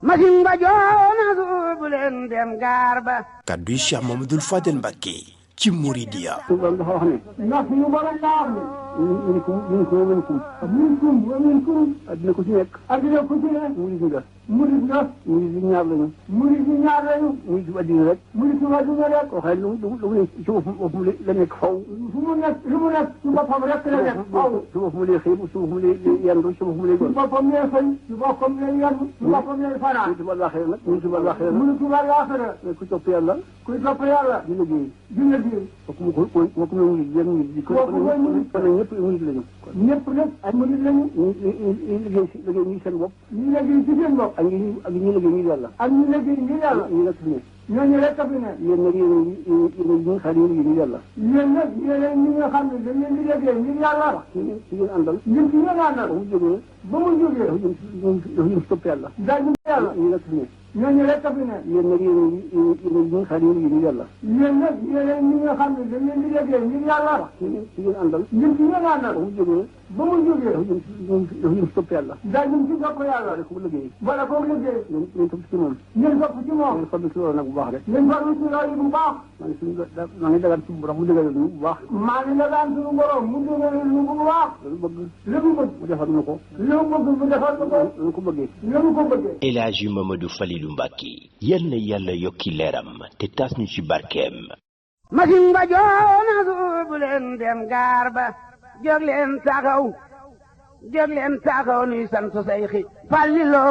masin ba joona suubu leen dem gaar ba. kaddu yi Cheikh Mamadou Fadel Mbacké ci Mouridiya. dafa wax ne. ndax suñu borom daa wax ne. minkum addina ku ci nekk. addina ku ci nekk. murid nga. murid nga. murid yi ñaar lañu. murid yi ñaar lañu. murid bu addina rek. murid bu addina rek. koo xam ne lu mu ne ci boppam la nekk faw. fu mu nekk lu mu nekk ci boppam rek la nekk faw. ci boppam lay xëy ci boppam lay yendu ci boppam lay gon. ci boppam lay xëy ci boppam lay yendu ci boppam lay fanaan. murid bu àllaaxira nag. murid bu àllaaxira nag. murid bu àllaaxira. ku topp yàlla. ku topp yàlla. di liggéey. di liggéey. kooku mu murid yéen murid yi. kooku mooy murid. kon nag ñëpp murid lañu. ñëpp nag ay murid lañu. ñu liggéey si liggéey ñu seen bopp. ñu liggéey ci seen bopp. ak ñu liggéey ngir yàlla. ak ñu liggéey ngir yàlla. ñu nekk fi ne. ñooñu rek a fi ne. yéen nag yéen ñi nga xam ne yéen ngir yàlla. yéen nag yéen ñi nga xam ne dañ leen di liggéey ngir yàlla. ci ngeen àndal. ñun ci ngeen àndal. ba mu jógee. dafa jëm si topp yàlla. daa jëm si yàlla. ñu nekk fi ne. ñooñu rek a fi ne. yéen nag yéen ñi nga xam ne yéen ngir yàlla. yéen nag yéen ñi nga xam ne dañ leen di liggéey ngir yàlla. ci ngeen àndal. ñun ci ngeen àndal. ba mu jógee. dafa jëm si topp yàlla. daa jëm si topp yàlla. wala ko liggéey. wala ko liggéey. ngeen topp ci moom. ngeen topp ci moom. ngeen farlu ci loolu nag bu baax rek. ngeen farlu ci loolu bu baax. maa ngi dagaan suñu borom mu dëgëral ñu bu baax. maa ngi dagaan suñu borom mu dëgëral ñu bu baax. lu bëgg. lu mu bëgg. mu defal ñu ko. lu mu bëgg mu defal ñu ko. lu ko bëggee. lu ko bëggee. El Hadji Mamadou Falilou Mbacké yal na yàlla yokki leeram te taas ñu ci barkeem. masin ba joona suubu leen dem gaar ba. jóg leen taxaw. jóg leen taxaw nuy sant Seyxi Falilu